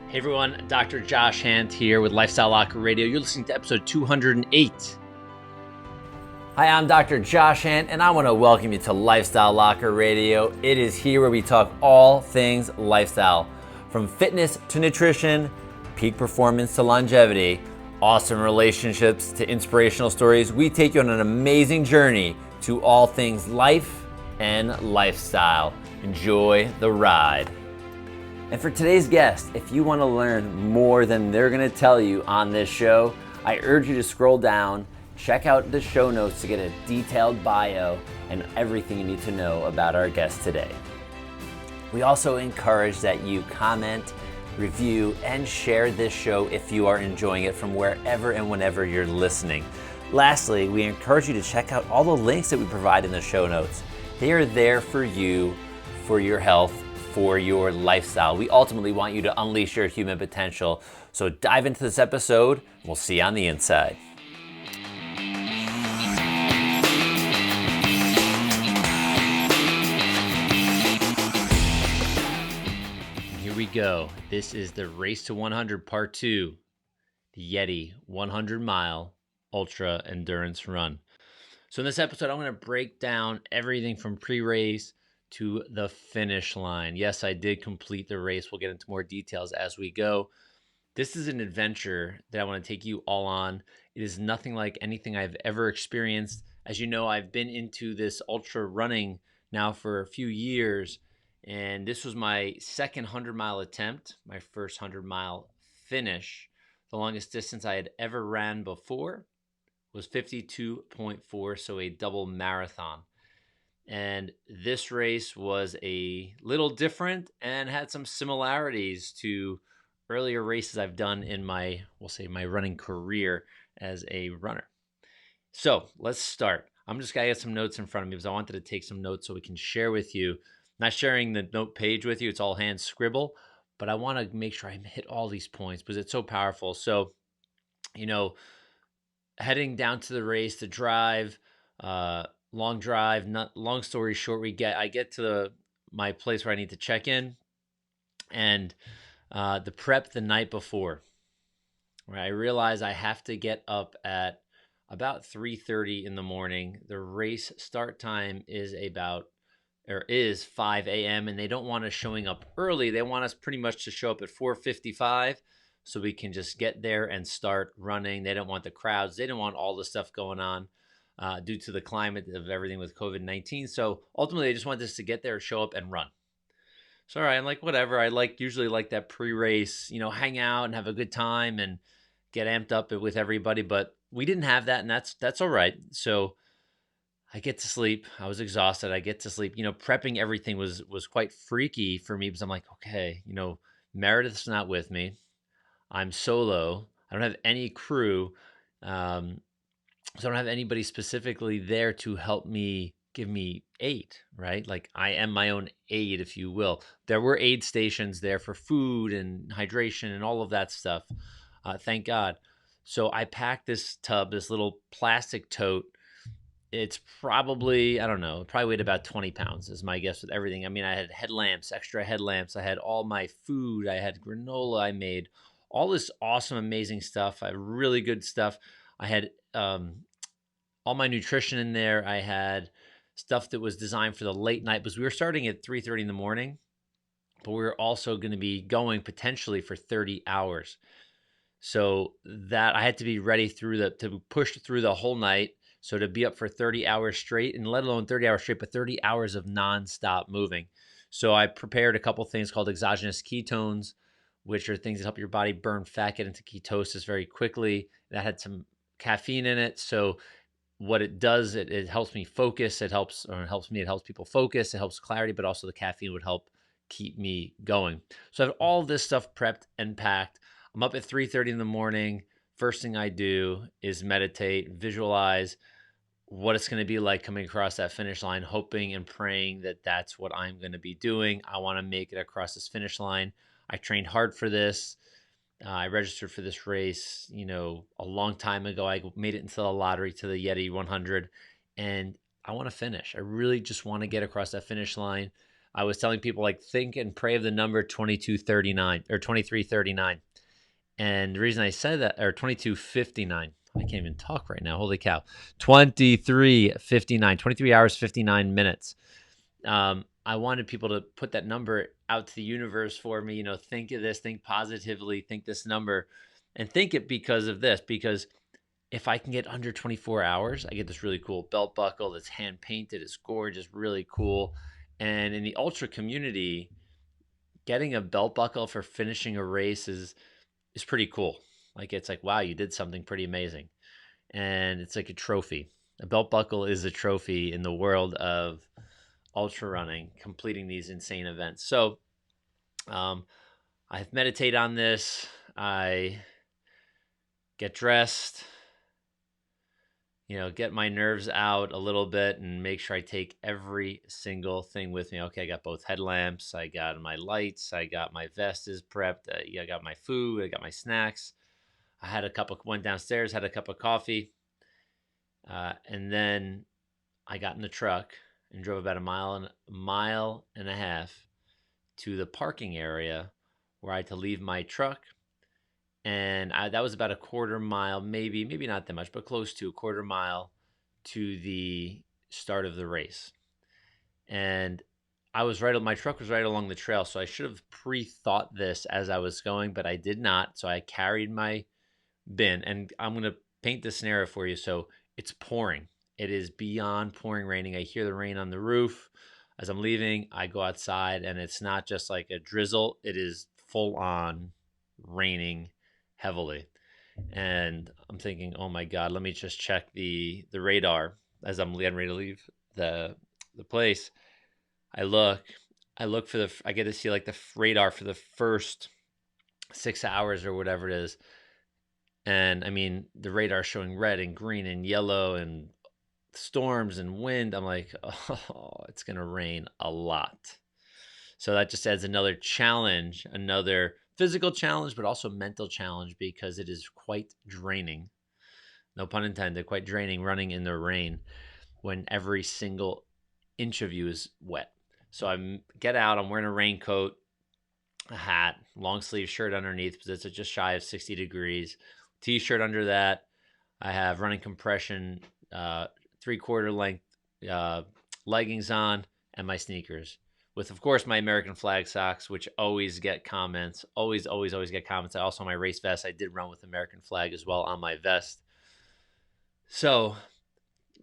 Hey everyone, Dr. Josh Hand here with Lifestyle Locker Radio. You're listening to episode 208. Hi, I'm Dr. Josh Hand, and I want to welcome you to Lifestyle Locker Radio. It is here where we talk all things lifestyle, from fitness to nutrition, peak performance to longevity, awesome relationships to inspirational stories. We take you on an amazing journey to all things life and lifestyle. Enjoy the ride. And for today's guest, if you want to learn more than they're going to tell you on this show, I urge you to scroll down, check out the show notes to get a detailed bio and everything you need to know about our guest today. We also encourage that you comment, review, and share this show if you are enjoying it from wherever and whenever you're listening. Lastly, we encourage you to check out all the links that we provide in the show notes. They are there for you, for your health, for your lifestyle. We ultimately want you to unleash your human potential. So dive into this episode. We'll see you on the inside. Here we go. This is the Race to 100 Part 2, the Yeti 100-mile ultra endurance run. So in this episode, I'm going to break down everything from pre-race to the finish line. Yes, I did complete the race. We'll get into more details as we go. This is an adventure that I want to take you all on. It is nothing like anything I've ever experienced. As you know, I've been into this ultra running now for a few years, and this was my second 100-mile attempt, my first 100-mile finish. The longest distance I had ever ran before was 52.4, so a double marathon. And this race was a little different and had some similarities to earlier races I've done in my, we'll say, my running career as a runner. So let's start. I'm just going to get some notes in front of me because I wanted to take some notes so we can share with you. Not sharing the note page with you. It's all hand scribble, but I want to make sure I hit all these points because it's so powerful. So, heading down to the race, the drive, long drive, not long story short, I get to my place where I need to check in, and the prep the night before, where I realize I have to get up at about 3:30 in the morning. The race start time is 5 a.m. and they don't want us showing up early. They want us pretty much to show up at 4:55 so we can just get there and start running. They don't want the crowds. They don't want all the stuff going on due to the climate of everything with COVID-19. So ultimately, they just want us to get there, show up, and run. So all right, I'm like, whatever. I usually like that pre-race, hang out and have a good time and get amped up with everybody. But we didn't have that, and that's all right. So I get to sleep. I was exhausted. I get to sleep. Prepping everything was quite freaky for me because I'm like, okay, Meredith's not with me. I'm solo. I don't have any crew. So I don't have anybody specifically there to help me, give me aid, right? Like I am my own aid, if you will. There were aid stations there for food and hydration and all of that stuff. Thank God. So I packed this tub, this little plastic tote. It's probably, I don't know, probably weighed about 20 pounds is my guess with everything. I mean, I had headlamps, extra headlamps. I had all my food. I had granola I made, all this awesome, amazing stuff. I had really good stuff. I had all my nutrition in there. I had stuff that was designed for the late night because we were starting at 3:30 in the morning, but we were also going to be going potentially for 30 hours. So that I had to be ready to push through the whole night. So to be up for 30 hours straight, and let alone 30 hours straight, but 30 hours of nonstop moving. So I prepared a couple things called exogenous ketones, which are things that help your body burn fat, get into ketosis very quickly. That had some caffeine in it. So what it does, it helps me focus. It helps people focus. It helps clarity, but also the caffeine would help keep me going. So I have all this stuff prepped and packed. I'm up at 3:30 in the morning. First thing I do is meditate, visualize what it's going to be like coming across that finish line, hoping and praying that that's what I'm going to be doing. I want to make it across this finish line. I trained hard for this. I registered for this race, a long time ago. I made it into the lottery to the Yeti 100, and I want to finish. I really just want to get across that finish line. I was telling people like think and pray of the number 2239 or 2339. And the reason I said that, or 2259, I can't even talk right now. Holy cow. 23:59, 23 hours, 59 minutes. I wanted people to put that number out to the universe for me. Think of this, think positively, think this number, and think it because of this. Because if I can get under 24 hours, I get this really cool belt buckle that's hand painted. It's gorgeous, really cool. And in the ultra community, getting a belt buckle for finishing a race is pretty cool. Like it's like, wow, you did something pretty amazing. And it's like a trophy. A belt buckle is a trophy in the world of ultra running, completing these insane events. So I meditate on this. I get dressed, get my nerves out a little bit and make sure I take every single thing with me. Okay, I got both headlamps, I got my lights, I got my vest is prepped, I got my food, I got my snacks. Went downstairs, had a cup of coffee, and then I got in the truck and drove about a mile and a half to the parking area where I had to leave my truck. And that was about a quarter mile, maybe not that much, but close to a quarter mile to the start of the race. And my truck was right along the trail, so I should have pre-thought this as I was going, but I did not. So I carried my bin, and I'm going to paint the scenario for you. So it's pouring. It is beyond pouring, raining. I hear the rain on the roof. As I'm leaving, I go outside, and it's not just like a drizzle. It is full on raining heavily. And I'm thinking, oh my God, let me just check the radar as I'm getting ready to leave the place. I look, I get to see like the radar for the first 6 hours or whatever it is. And I mean, the radar showing red and green and yellow and storms and wind. I'm like, oh, it's going to rain a lot. So that just adds another challenge, another physical challenge, but also mental challenge because it is quite draining. No pun intended, quite draining running in the rain when every single inch of you is wet. So I get out, I'm wearing a raincoat, a hat, long sleeve shirt underneath because it's just shy of 60 degrees, t-shirt under that. I have running compression, 3/4 length leggings on, and my sneakers. With, of course, my American flag socks, which always get comments. Always, always, always get comments. I also, my race vest, I did run with American flag as well on my vest. So,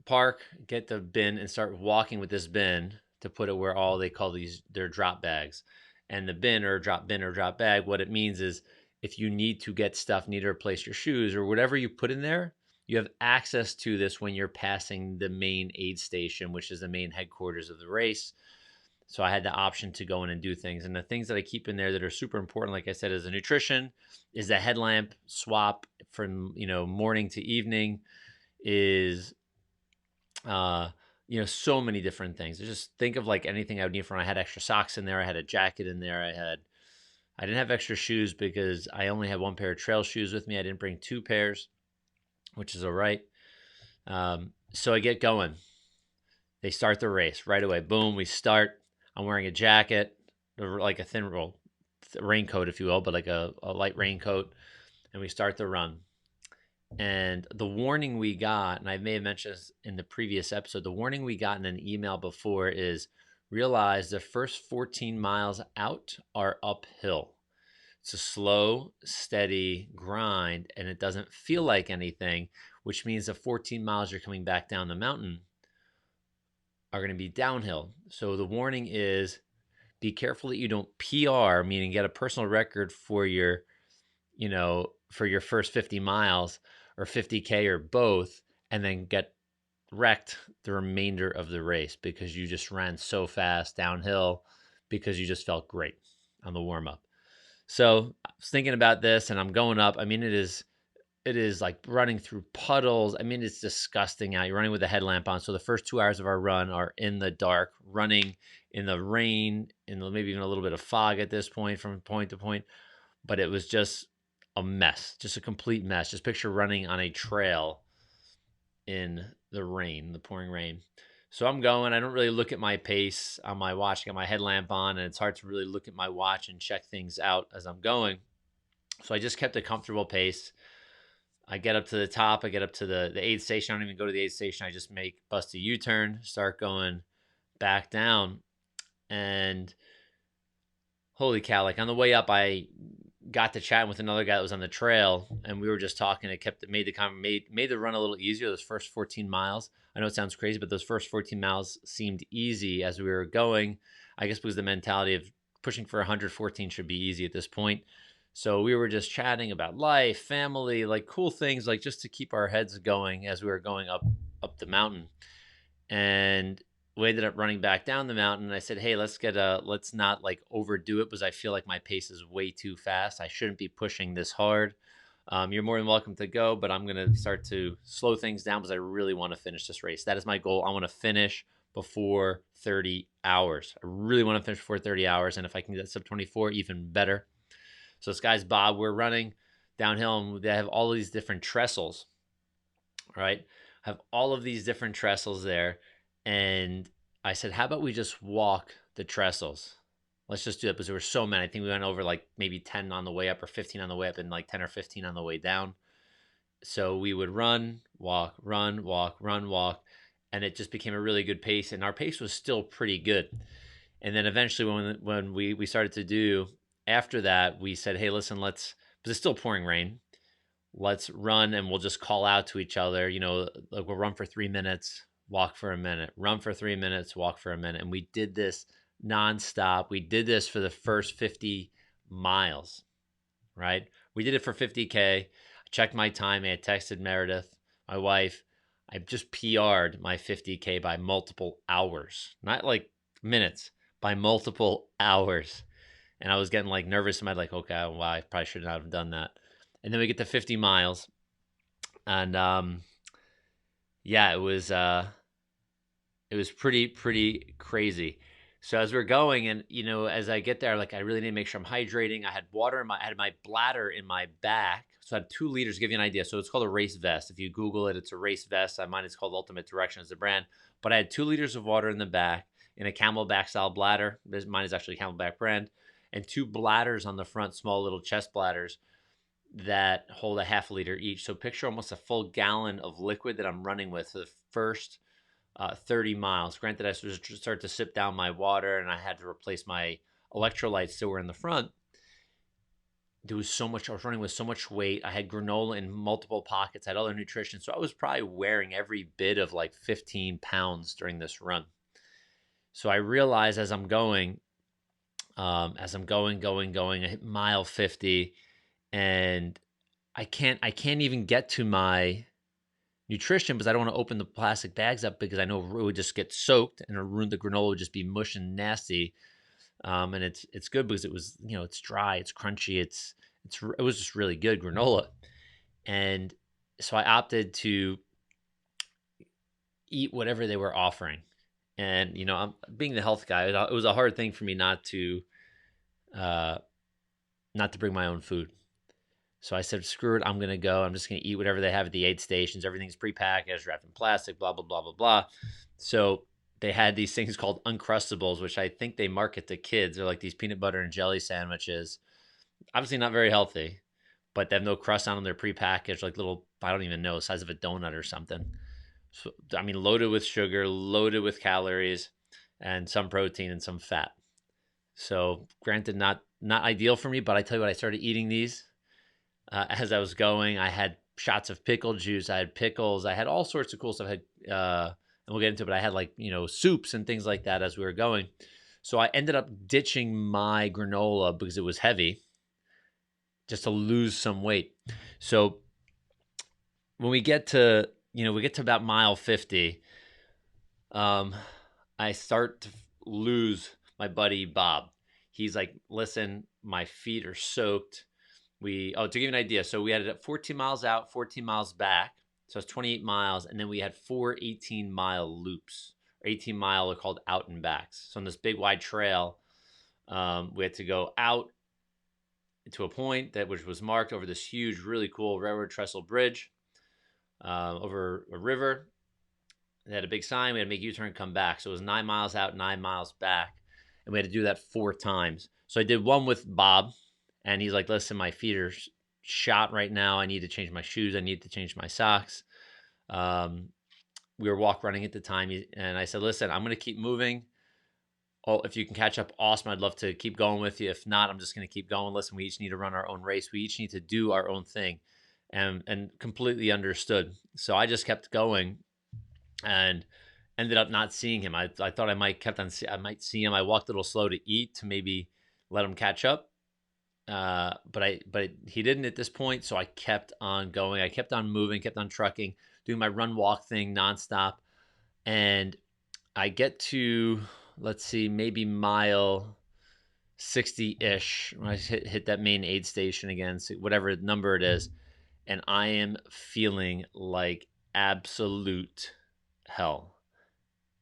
park, get the bin, and start walking with this bin to put it where all they call their drop bags. And the bin or drop bag, what it means is if you need to get stuff, need to replace your shoes or whatever you put in there, you have access to this when you're passing the main aid station, which is the main headquarters of the race. So I had the option to go in and do things. And the things that I keep in there that are super important, like I said, is the nutrition, is the headlamp swap from, morning to evening, is so many different things. Just think of like anything I would need from. I had extra socks in there. I had a jacket in there. I didn't have extra shoes because I only had one pair of trail shoes with me. I didn't bring two pairs, which is all right. So I get going. They start the race right away. Boom, we start. I'm wearing a jacket, like a thin raincoat, if you will, but like a light raincoat. And we start the run. And the warning we got, and I may have mentioned this in the previous episode, the warning we got in an email before is realize the first 14 miles out are uphill. It's a slow, steady grind, and it doesn't feel like anything, which means the 14 miles you're coming back down the mountain are going to be downhill. So the warning is be careful that you don't PR, meaning get a personal record for your first 50 miles or 50K or both, and then get wrecked the remainder of the race because you just ran so fast downhill because you just felt great on the warm up. So I was thinking about this and I'm going up. I mean, it is like running through puddles. I mean, it's disgusting out. You're running with a headlamp on. So the first 2 hours of our run are in the dark, running in the rain, in maybe even a little bit of fog at this point from point to point. But it was just a mess, just a complete mess. Just picture running on a trail in the rain, the pouring rain. So I'm going. I don't really look at my pace on my watch. I got my headlamp on, and it's hard to really look at my watch and check things out as I'm going. So I just kept a comfortable pace. I get up to the top. I get up to the aid station. I don't even go to the aid station. I just bust a U-turn, start going back down, and holy cow! Like on the way up, I got to chatting with another guy that was on the trail, and we were just talking. It kept made the run a little easier. Those first 14 miles. I know it sounds crazy, but those first 14 miles seemed easy as we were going. I guess because the mentality of pushing for 114 should be easy at this point. So we were just chatting about life, family, like cool things, like just to keep our heads going as we were going up the mountain. And we ended up running back down the mountain. And I said, "Hey, let's not like overdo it because I feel like my pace is way too fast. I shouldn't be pushing this hard. You're more than welcome to go, but I'm gonna start to slow things down because I really want to finish this race. That is my goal. I want to finish before 30 hours. I really want to finish before 30 hours, and if I can get sub 24, even better." So this guy's Bob. We're running downhill, and they have all these different trestles, right? Have all of these different trestles there. And I said, how about we just walk the trestles? Let's just do it because there were so many. I think we went over like maybe 10 on the way up or 15 on the way up and like 10 or 15 on the way down. So we would run, walk, run, walk, run, walk. And it just became a really good pace. And our pace was still pretty good. And then eventually when we started to do after that, we said, hey, listen, because it's still pouring rain, let's run and we'll just call out to each other. Like we'll run for 3 minutes, walk for a minute, run for 3 minutes, walk for a minute. And we did this nonstop. We did this for the first 50 miles, right? We did it for 50K. I checked my time. I had texted Meredith, my wife. I just PR'd my 50K by multiple hours, not like minutes, by multiple hours. And I was getting like nervous in my like, okay, well, I probably should not have done that. And then we get to 50 miles, and yeah, it was pretty crazy. So as we're going, and as I get there, like I really need to make sure I'm hydrating. I had my bladder in my back, so I had 2 liters. To give you an idea, so it's called a race vest. If you Google it, it's a race vest. Mine is called Ultimate Direction as the brand, but I had 2 liters of water in the back in a Camelback style bladder. Mine is actually a Camelback brand, and 2 bladders on the front, small little chest bladders that hold a half liter each. So picture almost a full gallon of liquid that I'm running with for the first 30 miles. Granted, I started to sip down my water and I had to replace my electrolytes that were in the front. There was so much, I was running with so much weight. I had granola in multiple pockets, I had other nutrition. So I was probably wearing every bit of like 15 pounds during this run. So I realized as I'm going, I hit mile 50 and I can't even get to my nutrition because I don't want to open the plastic bags up because I know it would just get soaked and the granola would just be mush and nasty. And it's good because it was it's dry, it's crunchy, it was just really good granola. And so I opted to eat whatever they were offering. And I'm being the health guy. It was a hard thing for me uh, not to bring my own food. So I said, screw it, I'm going to go. I'm just going to eat whatever they have at the aid stations. Everything's prepackaged, wrapped in plastic, blah, blah, blah, blah, blah. So they had these things called Uncrustables, which I think they market to kids. They're like these peanut butter and jelly sandwiches. Obviously not very healthy, but they have no crust on them. They're prepackaged, like little, I don't even know, size of a donut or something. So, I mean, loaded with sugar, loaded with calories, and some protein and some fat. So granted, not ideal for me, but I tell you what, I started eating these as I was going. I had shots of pickle juice. I had pickles. I had all sorts of cool stuff. I had, and we'll get into it, but I had like, soups and things like that as we were going. So I ended up ditching my granola because it was heavy just to lose some weight. So when we get to about mile 50, um, I start to lose my buddy Bob. He's like, listen, my feet are soaked. To give you an idea, so we had it at 14 miles out, 14 miles back. So it's 28 miles. And then we had 4 18-mile loops, or 18-mile are called out and backs. So on this big wide trail, we had to go out to a point which was marked over this huge, really cool railroad trestle bridge over a river. They had a big sign. We had to make a U-turn, come back. So it was 9 miles out, 9 miles back, and we had to do that 4 times. So I did one with Bob, and he's like, "Listen, my feet are shot right now. I need to change my shoes. I need to change my socks." Um, we were walk running at the time, and I said, "Listen, I'm going to keep moving. Oh, if you can catch up, awesome. I'd love to keep going with you. If not, I'm just going to keep going. Listen, we each need to run our own race. We each need to do our own thing," and completely understood. So I just kept going, and ended up not seeing him. I thought I might see him. I walked a little slow to eat to maybe let him catch up. But he didn't at this point, so I kept on going. I kept on moving, kept on trucking, doing my run walk thing nonstop, and I get to, let's see, maybe mile 60 ish. When I hit that main aid station again, so whatever number it is, and I am feeling like absolute hell,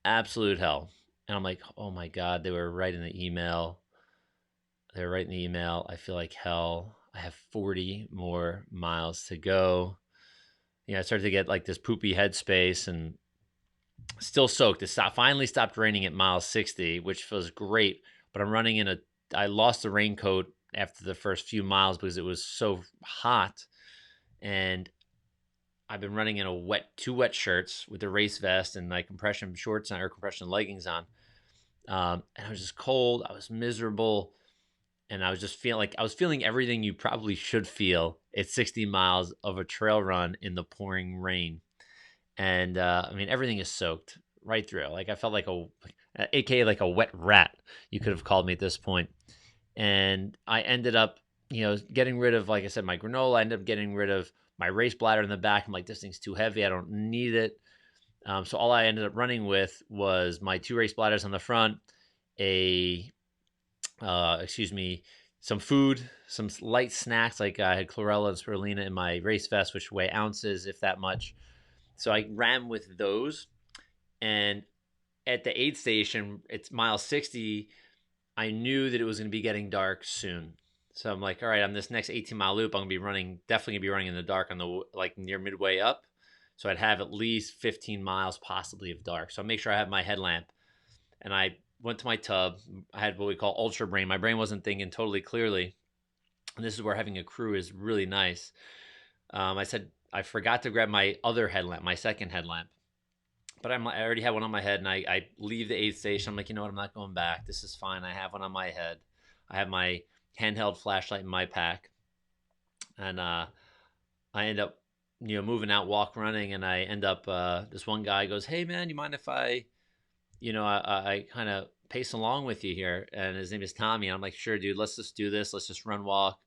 absolute hell. And I'm like, oh my god, they were right in the email. They were right in the email. I feel like hell. I have 40 more miles to go. I started to get like this poopy headspace, and still soaked. Finally stopped raining at mile 60, which feels great. But I'm running in a. I lost the raincoat after the first few miles because it was so hot, and I've been running in two wet shirts with a race vest and my compression shorts or compression leggings on. And I was just cold. I was miserable, and I was just feeling like I was feeling everything you probably should feel at 60 miles of a trail run in the pouring rain. And I mean, everything is soaked right through. Like I felt like aka like a wet rat. You could have called me at this point. And I ended up, getting rid of, like I said, my granola. I ended up getting rid of my race bladder in the back. I'm like, this thing's too heavy. I don't need it. So all I ended up running with was my two race bladders on the front, a excuse me, some food, some light snacks. Like I had chlorella and spirulina in my race vest, which weigh ounces, if that much. So I ran with those. And at the aid station, it's mile 60. I knew that it was going to be getting dark soon. So I'm like, all right, on this next 18-mile loop, I'm going to be definitely going to be running in the dark on the, like, near midway up. So I'd have at least 15 miles possibly of dark. So I make sure I have my headlamp. And I went to my tub. I had what we call ultra brain. My brain wasn't thinking totally clearly. And this is where having a crew is really nice. I said, I forgot to grab my other headlamp, my second headlamp. But I already had one on my head, and I leave the aid station. I'm like, you know what? I'm not going back. This is fine. I have one on my head. I have my handheld flashlight in my pack. And I end up, moving out, walk running. And I end up, this one guy goes, hey, man, you mind if I kind of pace along with you here? And his name is Tommy. And I'm like, sure, dude, let's just do this. Let's just run walk.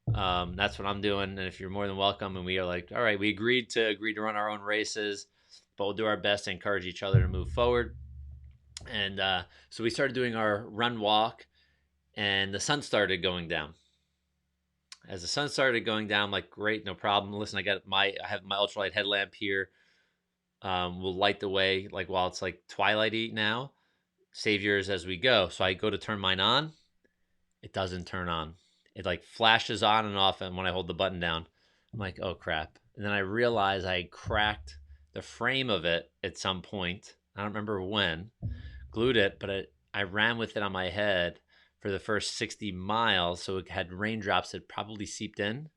That's what I'm doing. And if you're more than welcome. And we are like, all right, we agreed to run our own races, but we'll do our best to encourage each other to move forward. And so we started doing our run walk, and the sun started going down. As the sun started going down, I'm like, great, no problem. Listen, I have my ultralight headlamp here. We'll light the way, like, while it's like twilighty now. Save yours as we go. So I go to turn mine on. It doesn't turn on. It like flashes on and off, and when I hold the button down, I'm like, oh crap. And then I realize I cracked the frame of it at some point. I don't remember when. Glued it, but I ran with it on my head for the first 60 miles, so it had raindrops that probably seeped in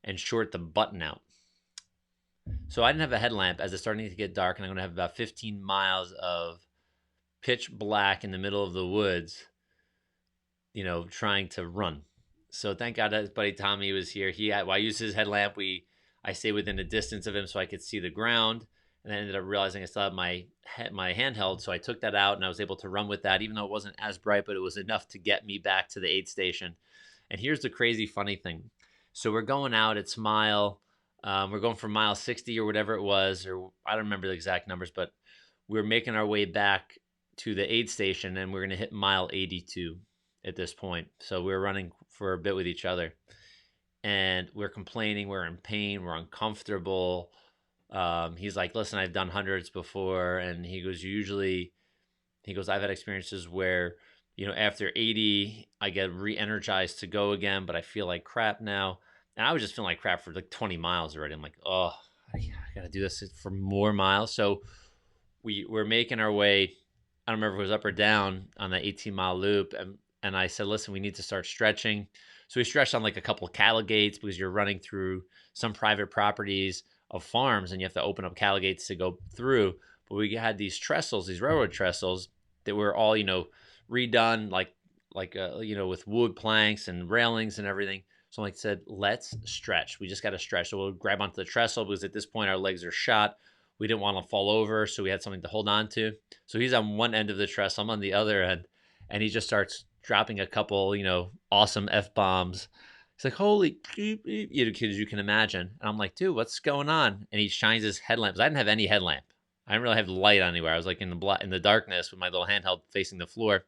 and short the button out. So I didn't have a headlamp as it's starting to get dark, and I'm going to have about 15 miles of pitch black in the middle of the woods, trying to run. So thank God that his buddy Tommy was here. I used his headlamp. I stayed within a distance of him so I could see the ground, and I ended up realizing I still had my handheld, so I took that out and I was able to run with that, even though it wasn't as bright, but it was enough to get me back to the aid station. And here's the crazy funny thing. So we're going out. We're going from mile 60 or whatever it was, or I don't remember the exact numbers, but we're making our way back to the aid station, and we're going to hit mile 82 at this point. So we're running for a bit with each other, and we're complaining. We're in pain. We're uncomfortable. He's like, listen, I've done hundreds before. And he goes, I've had experiences where, after 80, I get re-energized to go again, but I feel like crap now. And I was just feeling like crap for like 20 miles already. I'm like, oh, I got to do this for more miles. So we were making our way. I don't remember if it was up or down on the 18-mile loop, and I said, "Listen, we need to start stretching." So we stretched on like a couple of cattle gates because you're running through some private properties of farms, and you have to open up cattle gates to go through. But we had these trestles, these railroad trestles that were all redone, like with wood planks and railings and everything. So I said, let's stretch. We just got to stretch. So we'll grab onto the trestle because at this point our legs are shot. We didn't want to fall over, so we had something to hold on to. So he's on one end of the trestle, I'm on the other end, and he just starts dropping a couple, awesome F bombs. He's like, holy, kids, you can imagine. And I'm like, dude, what's going on? And he shines his headlamps. I didn't have any headlamp. I didn't really have light anywhere. I was like in the darkness with my little handheld facing the floor.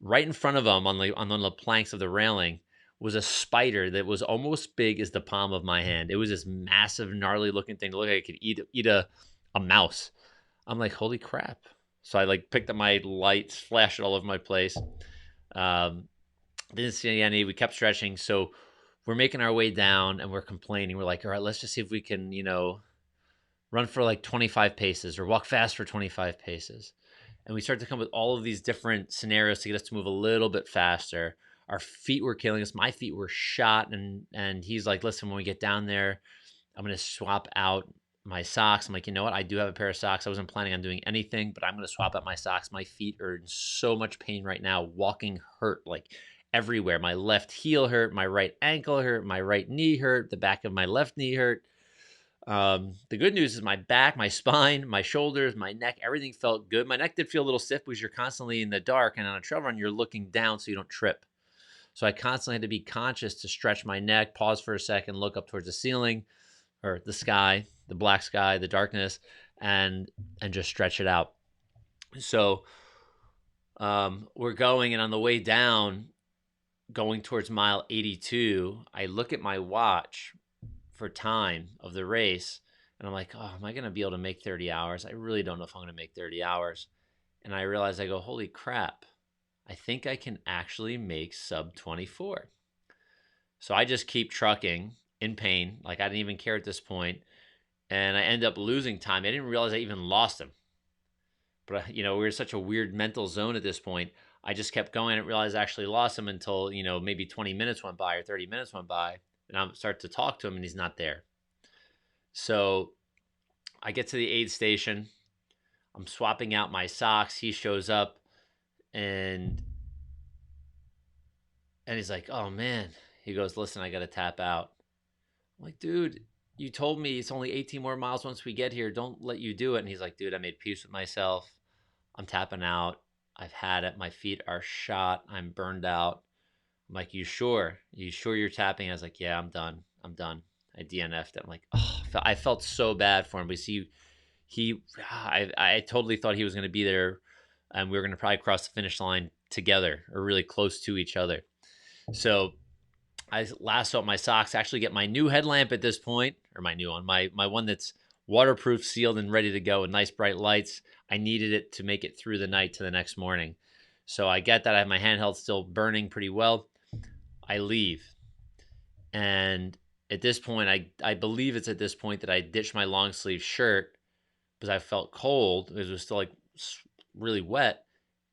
Right in front of him on one of the planks of the railing was a spider that was almost big as the palm of my hand. It was this massive, gnarly looking thing. It looked like it could eat a mouse. I'm like, holy crap. So I like picked up my lights, flashed it all over my place. Um, didn't see any. We kept stretching. So we're making our way down and we're complaining. We're like, all right, let's just see if we can, run for like 25 paces or walk fast for 25 paces. And we started to come up with all of these different scenarios to get us to move a little bit faster. Our feet were killing us. My feet were shot. And he's like, listen, when we get down there, I'm going to swap out my socks. I'm like, you know what? I do have a pair of socks. I wasn't planning on doing anything, but I'm going to swap out my socks. My feet are in so much pain right now. Walking hurt like everywhere. My left heel hurt. My right ankle hurt. My right knee hurt. The back of my left knee hurt. The good news is my back, my spine, my shoulders, my neck, everything felt good. My neck did feel a little stiff because you're constantly in the dark, and on a trail run, you're looking down so you don't trip. So I constantly had to be conscious to stretch my neck, pause for a second, look up towards the ceiling or the sky, the black sky, the darkness, and just stretch it out. So we're going, and on the way down, going towards mile 82, I look at my watch for time of the race, and I'm like, oh, am I going to be able to make 30 hours? I really don't know if I'm going to make 30 hours. And I realize, I go, holy crap, I think I can actually make sub 24. So I just keep trucking in pain. Like I didn't even care at this point. And I end up losing time. I didn't realize I even lost him. But, we were in such a weird mental zone at this point. I just kept going. I didn't realize I actually lost him until, maybe 20 minutes went by or 30 minutes went by. And I start to talk to him and he's not there. So I get to the aid station. I'm swapping out my socks. He shows up and he's like, oh man. He goes, listen, I got to tap out. I'm like, dude, you told me it's only 18 more miles once we get here. Don't let you do it. And he's like, dude, I made peace with myself. I'm tapping out. I've had it. My feet are shot. I'm burned out. I'm like, you sure? You sure you're tapping? I was like, yeah, I'm done. I DNF'd it. I'm like, oh, I felt so bad for him because I totally thought he was going to be there and we were going to probably cross the finish line together or really close to each other. So I lasso up my socks, actually get my new headlamp at this point, or my new one, my one that's waterproof, sealed, and ready to go with nice bright lights. I needed it to make it through the night to the next morning. So I get that. I have my handheld still burning pretty well. I leave. And at this point, I believe it's at this point that I ditched my long sleeve shirt because I felt cold because it was still like really wet.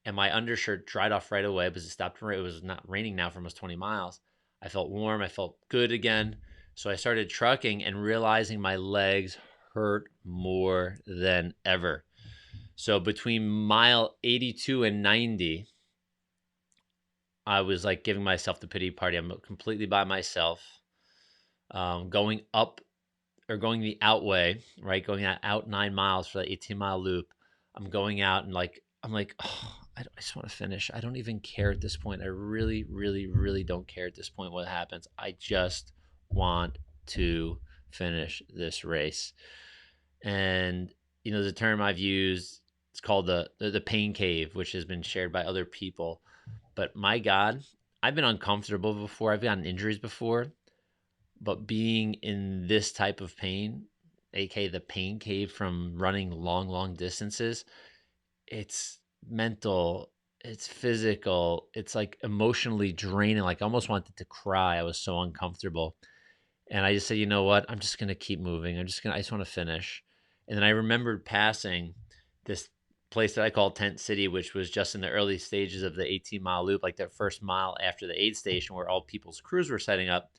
And my undershirt dried off right away because it was not raining now for almost 20 miles. I felt warm. I felt good again. So I started trucking and realizing my legs hurt more than ever. So between mile 82 and 90, I was like giving myself the pity party. I'm completely by myself, going up or going the out way, right? Going out 9 miles for that 18-mile loop. I'm going out and I'm like, oh, I just want to finish. I don't even care at this point. I really, really, really don't care at this point what happens. I just want to finish this race. And, the term I've used, it's called the pain cave, which has been shared by other people. But my God, I've been uncomfortable before. I've gotten injuries before. But being in this type of pain, aka the pain cave from running long, long distances, it's mental, it's physical, it's like emotionally draining. Like I almost wanted to cry. I was so uncomfortable. And I just said, you know what? I'm just going to keep moving. I just want to finish. And then I remembered passing this place that I call Tent City, which was just in the early stages of the 18-mile loop, like that first mile after the aid station where all people's crews were setting up.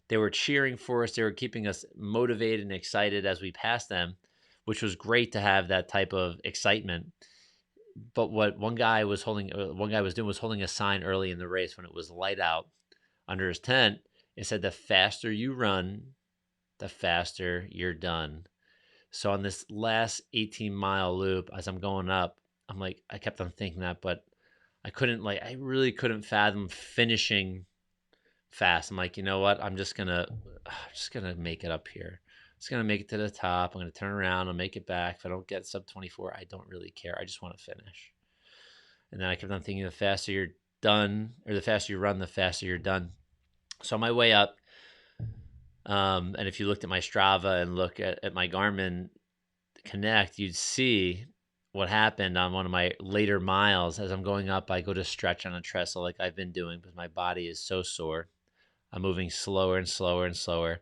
They were cheering for us. They were keeping us motivated and excited as we passed them, which was great to have that type of excitement. But what one guy was doing was holding a sign early in the race when it was light out under his tent. It said, "The faster you run, the faster you're done." So on this last 18-mile loop, as I'm going up, I'm like, I kept on thinking that, but I really couldn't fathom finishing fast. I'm like, you know what? I'm just gonna make it up here. Just gonna make it to the top. I'm gonna turn around. I'll make it back. If I don't get sub 24, I don't really care. I just want to finish. And then I kept on thinking, the faster you're done, or the faster you run, the faster you're done. So on my way up, and if you looked at my Strava and look at my Garmin Connect, you'd see what happened on one of my later miles. As I'm going up, I go to stretch on a trestle like I've been doing because my body is so sore. I'm moving slower and slower and slower.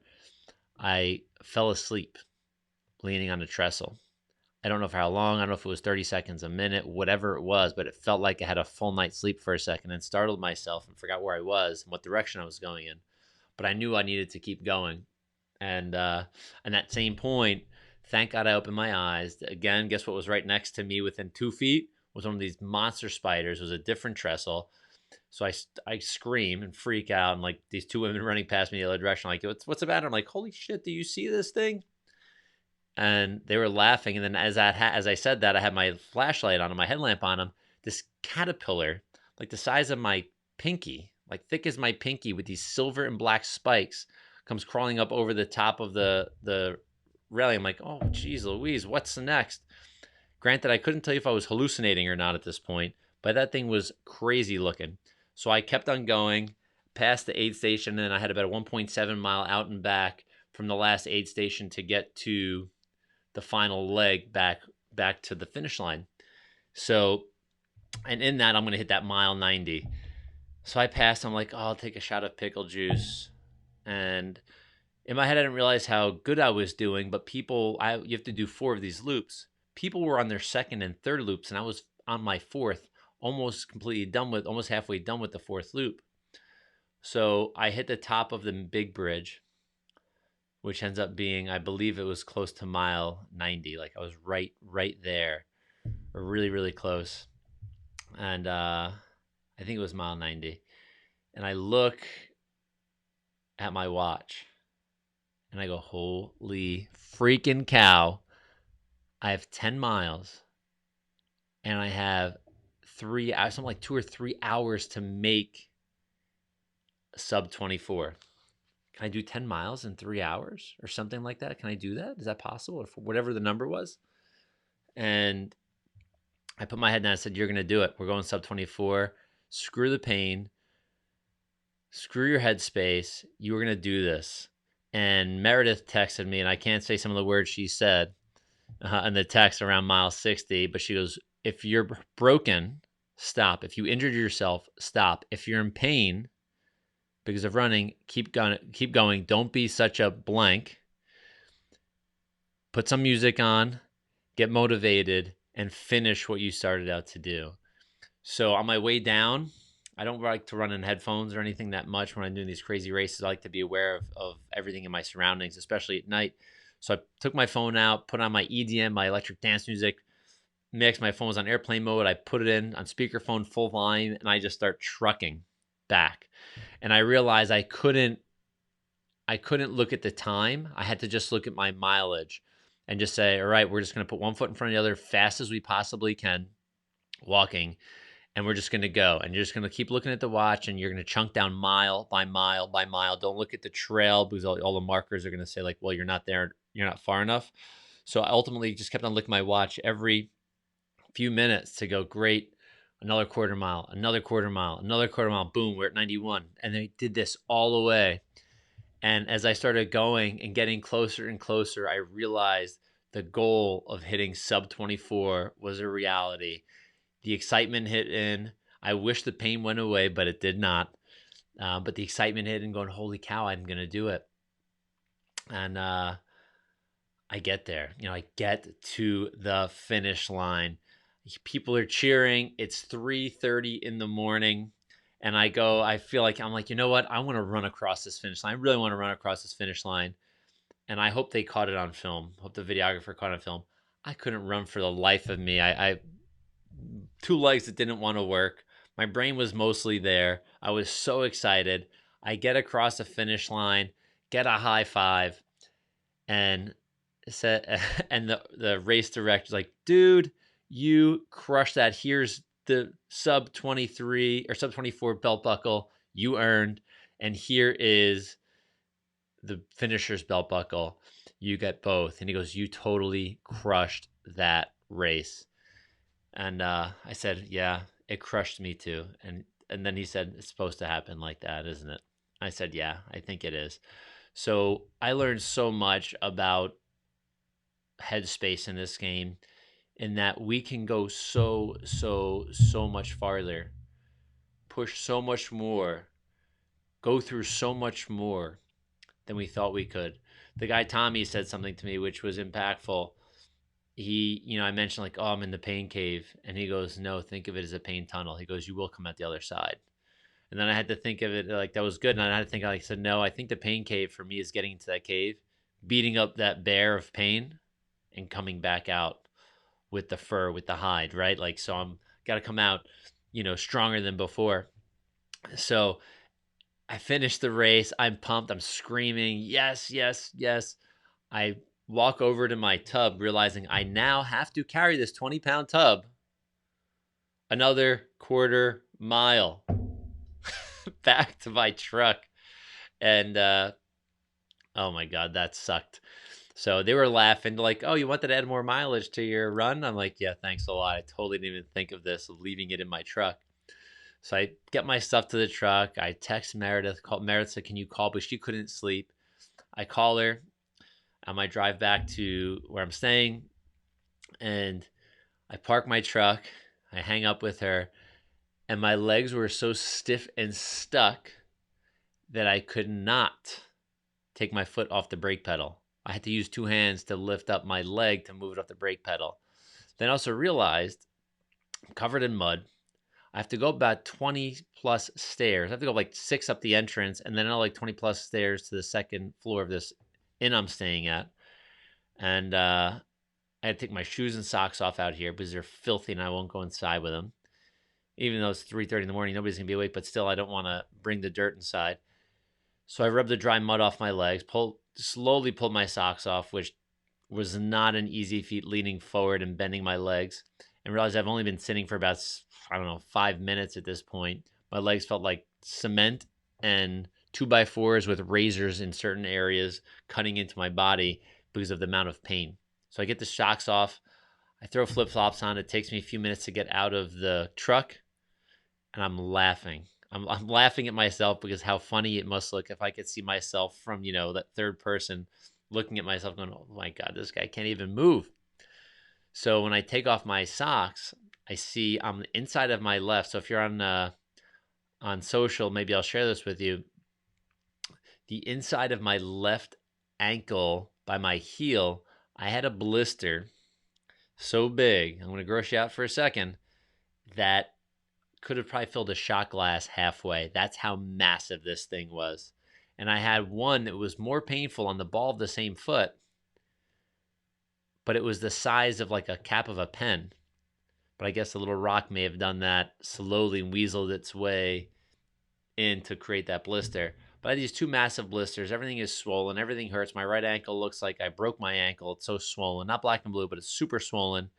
I fell asleep leaning on the trestle. I don't know for how long. I don't know if it was 30 seconds, a minute, whatever it was, but it felt like I had a full night's sleep for a second and startled myself and forgot where I was and what direction I was going in. But I knew I needed to keep going. And at that same point, thank God I opened my eyes. Again, guess what was right next to me within 2 feet was one of these monster spiders. It was a different trestle. So I scream and freak out, and like these two women running past me the other direction, like, what's the matter? I'm like, holy shit, do you see this thing? And they were laughing. And then as I said that, I had my flashlight on and my headlamp on them. This caterpillar, like the size of my pinky, like thick as my pinky, with these silver and black spikes, comes crawling up over the top of the railing. I'm like, oh, geez, Louise, what's next? Granted, I couldn't tell you if I was hallucinating or not at this point, but that thing was crazy looking. So I kept on going past the aid station, and I had about a 1.7 mile out and back from the last aid station to get to the final leg back to the finish line. So, and in that, I'm going to hit that mile 90. So I passed. I'm like, oh, I'll take a shot of pickle juice. And in my head, I didn't realize how good I was doing. But you have to do 4 of these loops. People were on their second and third loops, and I was on my fourth, almost halfway done with the fourth loop. So I hit the top of the big bridge, which ends up being, I believe it was close to mile 90. Like I was right there, or really, really close. And I think it was mile 90. And I look at my watch and I go, holy freaking cow. I have 10 miles and I have something like 2 or 3 hours to make sub 24. Can I do 10 miles in 3 hours or something like that? Can I do that? Is that possible? Or whatever the number was. And I put my head down and said, you're going to do it. We're going sub 24. Screw the pain. Screw your headspace. You were going to do this. And Meredith texted me, and I can't say some of the words she said in the text around mile 60, but she goes, if you're broken, stop. If you injured yourself, stop. If you're in pain because of running, keep going. Don't be such a blank. Put some music on, get motivated, and finish what you started out to do. So on my way down, I don't like to run in headphones or anything that much when I'm doing these crazy races. I like to be aware of everything in my surroundings, especially at night. So I took my phone out, put on my EDM, my electric dance music mix. My phone was on airplane mode. I put it in on speakerphone full volume, and I just start trucking back. And I realized I couldn't look at the time. I had to just look at my mileage and just say, all right, we're just going to put one foot in front of the other fast as we possibly can, walking. And we're just going to go. And you're just going to keep looking at the watch, and you're going to chunk down mile by mile by mile. Don't look at the trail because all the markers are going to say, like, well, you're not there. You're not far enough. So I ultimately just kept on looking at my watch every few minutes to go, great, another quarter mile, another quarter mile, another quarter mile. Boom, we're at 91. And they did this all the way. And as I started going and getting closer and closer, I realized the goal of hitting sub 24 was a reality. The excitement hit in. I wish the pain went away, but it did not. But the excitement hit in, going, holy cow, I'm going to do it. And I get there. I get to the finish line. People are cheering. It's 3:30 in the morning. And I feel like I'm like, you know what? I want to run across this finish line. I really want to run across this finish line. And I hope they caught it on film. Hope the videographer caught it on film. I couldn't run for the life of me. I two legs that didn't want to work. My brain was mostly there. I was so excited. I get across the finish line, get a high five, and said, and the race director's like, dude, you crushed that. Here's the sub 23 or sub 24 belt buckle you earned, and here is the finisher's belt buckle. You get both. And he goes, you totally crushed that race. And I said, yeah, it crushed me too. And then he said, it's supposed to happen like that, isn't it? I said, yeah, I think it is. So I learned so much about headspace in this game, in that we can go so much farther, push so much more, go through so much more than we thought we could. The guy Tommy said something to me which was impactful. I mentioned like, oh, I'm in the pain cave, and he goes, no, think of it as a pain tunnel. He goes, you will come out the other side. And then I had to think of it like that was good, and I had to think like, I said, no, I think the pain cave for me is getting into that cave, beating up that bear of pain, and coming back out with the fur, with the hide, right? Like, so I'm got to come out, stronger than before. So I finished the race. I'm pumped. I'm screaming, yes, yes, yes. I walk over to my tub, realizing I now have to carry this 20-pound tub another quarter mile back to my truck. And oh my God, that sucked. So they were laughing, like, oh, you wanted to add more mileage to your run? I'm like, yeah, thanks a lot. I totally didn't even think of this, of leaving it in my truck. So I get my stuff to the truck. I text Meredith, Meredith said, can you call? But she couldn't sleep. I call her on my drive back to where I'm staying, and I park my truck. I hang up with her, and my legs were so stiff and stuck that I could not take my foot off the brake pedal. I had to use two hands to lift up my leg to move it off the brake pedal. Then I also realized I'm covered in mud. I have to go about 20 plus stairs. I have to go like 6 up the entrance, and then another like 20 plus stairs to the second floor of this inn I'm staying at. And I had to take my shoes and socks off out here because they're filthy and I won't go inside with them. Even though it's 3:30 in the morning, nobody's going to be awake, but still, I don't want to bring the dirt inside. So I rubbed the dry mud off my legs, slowly pulled my socks off, which was not an easy feat, leaning forward and bending my legs, and realized I've only been sitting for about, I don't know, 5 minutes at this point. My legs felt like cement and 2x4s with razors in certain areas cutting into my body because of the amount of pain. So I get the shocks off. I throw flip flops on. It takes me a few minutes to get out of the truck, and I'm laughing. I'm laughing at myself because how funny it must look if I could see myself from that third person, looking at myself going, oh my God, this guy can't even move. So when I take off my socks, I see on the inside of my left. So if you're on social, maybe I'll share this with you. The inside of my left ankle by my heel, I had a blister so big. I'm going to gross you out for a second. That could have probably filled a shot glass halfway. That's how massive this thing was. And I had one that was more painful on the ball of the same foot, but it was the size of like a cap of a pen. But I guess the little rock may have done that, slowly weaseled its way in to create that blister. But I had these two massive blisters. Everything is swollen. Everything hurts. My right ankle looks like I broke my ankle. It's so swollen. Not black and blue, but it's super swollen.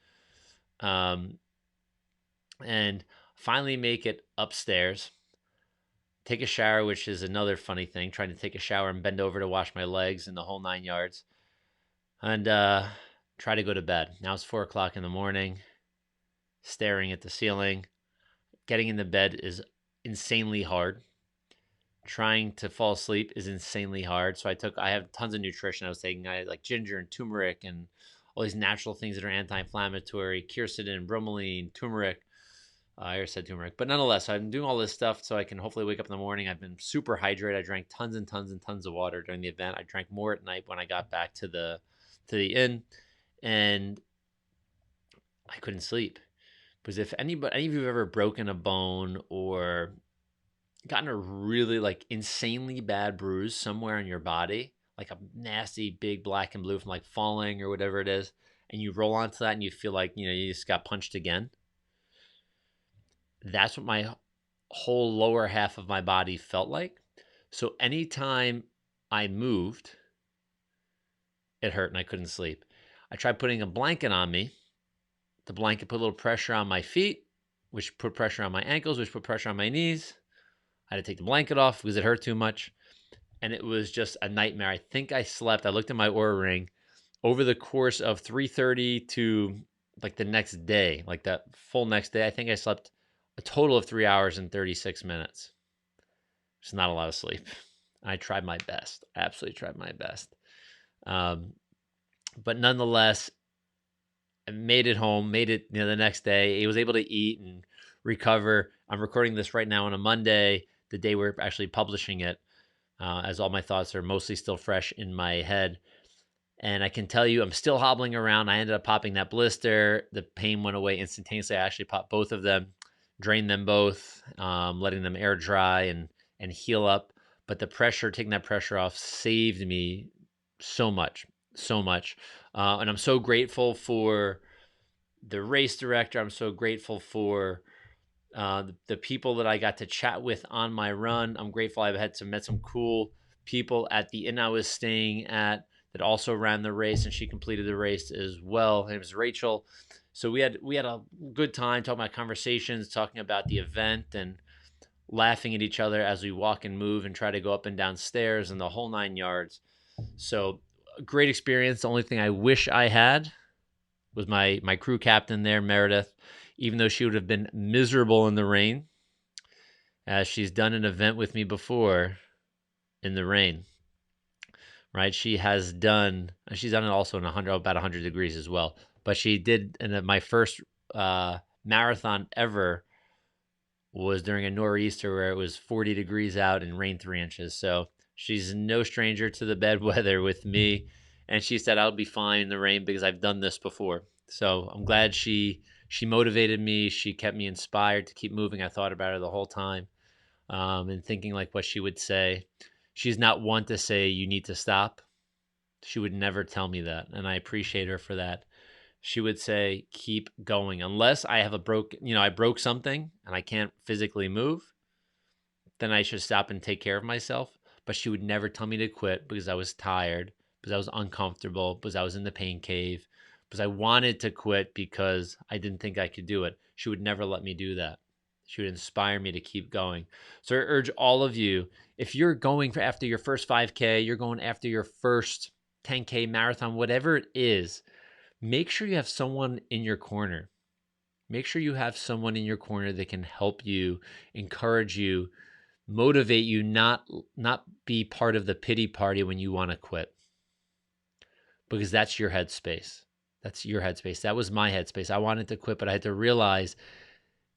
And finally make it upstairs. Take a shower, which is another funny thing. Trying to take a shower and bend over to wash my legs and the whole 9 yards. And try to go to bed. Now it's 4 o'clock in the morning. Staring at the ceiling. Getting in the bed is insanely hard. Trying to fall asleep is insanely hard. So I have tons of nutrition I was taking. I had like ginger and turmeric and all these natural things that are anti-inflammatory, quercetin, bromelain, turmeric. I already said turmeric, but nonetheless, I'm doing all this stuff so I can hopefully wake up in the morning. I've been super hydrated. I drank tons and tons and tons of water during the event. I drank more at night when I got back to the to the inn, and I couldn't sleep. Because if any of you have ever broken a bone or gotten a really like insanely bad bruise somewhere in your body, like a nasty big black and blue from like falling or whatever it is, and you roll onto that and you feel like, you just got punched again. That's what my whole lower half of my body felt like. So anytime I moved, it hurt and I couldn't sleep. I tried putting a blanket on me. The blanket put a little pressure on my feet, which put pressure on my ankles, which put pressure on my knees. I had to take the blanket off because it hurt too much. And it was just a nightmare. I think I slept. I looked at my Oura ring over the course of 3:30 to like the next day, like that full next day. I think I slept a total of 3 hours and 36 minutes. It's not a lot of sleep. I tried my best. Absolutely tried my best. Um, but nonetheless, I made it home. Made it the next day. I was able to eat and recover. I'm recording this right now on a Monday, the day we're actually publishing it, as all my thoughts are mostly still fresh in my head. And I can tell you, I'm still hobbling around. I ended up popping that blister. The pain went away instantaneously. I actually popped both of them, drained them both, letting them air dry and heal up. But the pressure, taking that pressure off, saved me so much, so much. And I'm so grateful for the race director. I'm so grateful for the people that I got to chat with on my run. I'm grateful I've met some cool people at the inn I was staying at that also ran the race, and she completed the race as well. Her name was Rachel. So we had a good time talking about conversations, talking about the event, and laughing at each other as we walk and move and try to go up and down stairs and the whole 9 yards. So a great experience. The only thing I wish I had was my crew captain there, Meredith, even though she would have been miserable in the rain, as she's done an event with me before in the rain. Right? She's done it also in 100 about 100 degrees as well. But she did in my first marathon ever was during a nor'easter where it was 40 degrees out and rained 3 inches. So she's no stranger to the bad weather with me. And she said I'll be fine in the rain because I've done this before. So I'm glad she motivated me. She kept me inspired to keep moving. I thought about her the whole time, and thinking like what she would say. She's not one to say you need to stop. She would never tell me that, and I appreciate her for that. She would say, keep going. Unless I have I broke something and I can't physically move, then I should stop and take care of myself. But she would never tell me to quit because I was tired, because I was uncomfortable, because I was in the pain cave, because I wanted to quit because I didn't think I could do it. She would never let me do that. She would inspire me to keep going. So I urge all of you, if you're going for after your first 5K, you're going after your first 10K marathon, whatever it is, make sure you have someone in your corner. Make sure you have someone in your corner that can help you, encourage you, motivate you, not be part of the pity party when you want to quit. Because that's your headspace. That's your headspace. That was my headspace. I wanted to quit, but I had to realize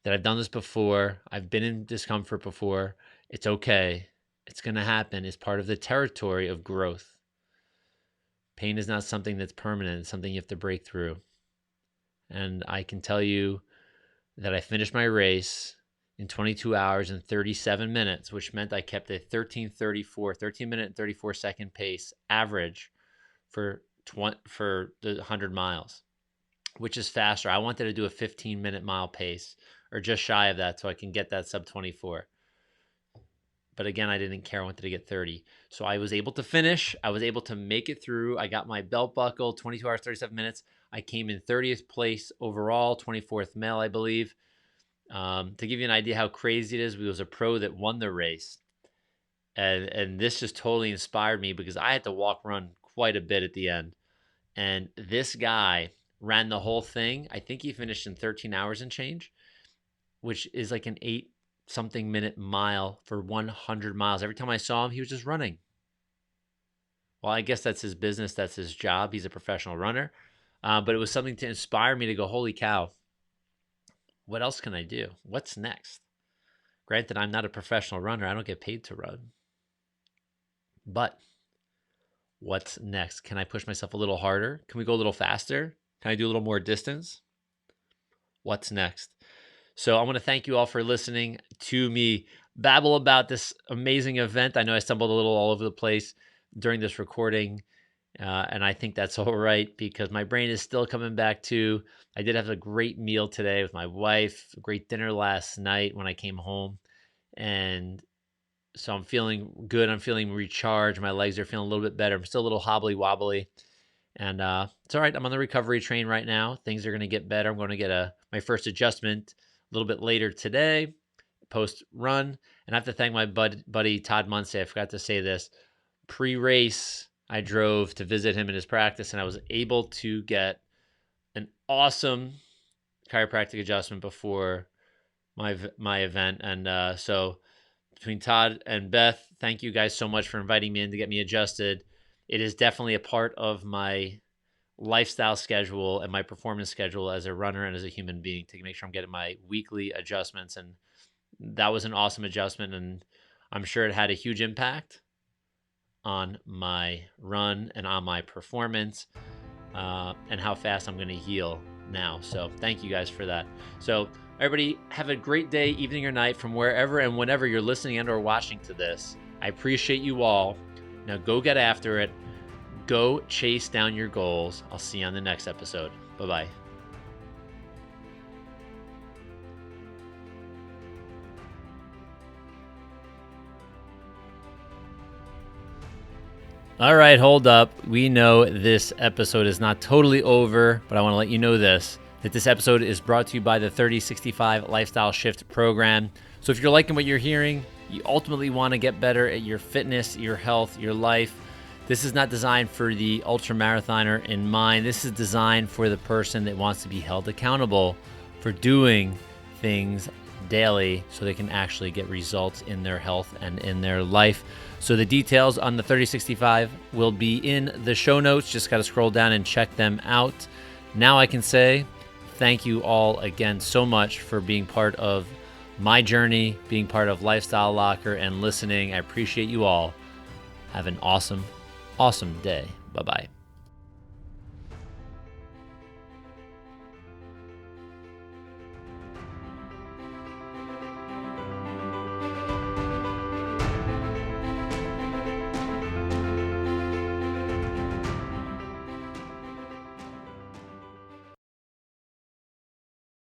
that I've done this before. I've been in discomfort before. It's okay. It's going to happen. It's part of the territory of growth. Pain is not something that's permanent. It's something you have to break through. And I can tell you that I finished my race in 22 hours and 37 minutes, which meant I kept a 13 minute and 34 second pace average for the 100 miles, which is faster. I wanted to do a 15-minute mile pace or just shy of that so I can get that sub 24. But again, I didn't care. I wanted to get 30. So I was able to finish. I was able to make it through. I got my belt buckle, 22 hours, 37 minutes. I came in 30th place overall, 24th male, I believe. To give you an idea how crazy it is, there was a pro that won the race. And this just totally inspired me because I had to run quite a bit at the end. And this guy ran the whole thing. I think he finished in 13 hours and change, which is like an 8-something minute mile for 100 miles. Every time I saw him, he was just running. Well, I guess that's his business. That's his job. He's a professional runner. But it was something to inspire me to go, holy cow, what else can I do? What's next? Granted, I'm not a professional runner. I don't get paid to run. But What's next? Can I push myself a little harder? Can we go a little faster? Can I do a little more distance? What's next? So I want to thank you all for listening to me babble about this amazing event. I know I stumbled a little all over the place during this recording, and I think that's all right because my brain is still coming back to. I did have a great meal today with my wife, a great dinner last night when I came home, and so I'm feeling good. I'm feeling recharged. My legs are feeling a little bit better. I'm still a little hobbly wobbly, and it's all right. I'm on the recovery train right now. Things are going to get better. I'm going to get my first adjustment a little bit later today, post run. And I have to thank my buddy Todd Munsey. I forgot to say this. Pre-race, I drove to visit him in his practice, and I was able to get an awesome chiropractic adjustment before my event. And so between Todd and Beth, thank you guys so much for inviting me in to get me adjusted. It is definitely a part of my lifestyle schedule and my performance schedule as a runner and as a human being to make sure I'm getting my weekly adjustments. And that was an awesome adjustment. And I'm sure it had a huge impact on my run and on my performance and how fast I'm going to heal now. So thank you guys for that. So everybody have a great day, evening or night from wherever and whenever you're listening and or watching to this. I appreciate you all. Now go get after it. Go chase down your goals. I'll see you on the next episode. Bye-bye. All right, hold up. We know this episode is not totally over, but I want to let you know that this episode is brought to you by the 3065 Lifestyle Shift program. So if you're liking what you're hearing, you ultimately want to get better at your fitness, your health, your life. This is not designed for the ultra marathoner in mind. This is designed for the person that wants to be held accountable for doing things daily so they can actually get results in their health and in their life. So the details on the 3065 will be in the show notes. Just got to scroll down and check them out. Now I can say thank you all again so much for being part of my journey, being part of Lifestyle Locker and listening. I appreciate you all. Have an awesome day. Bye-bye.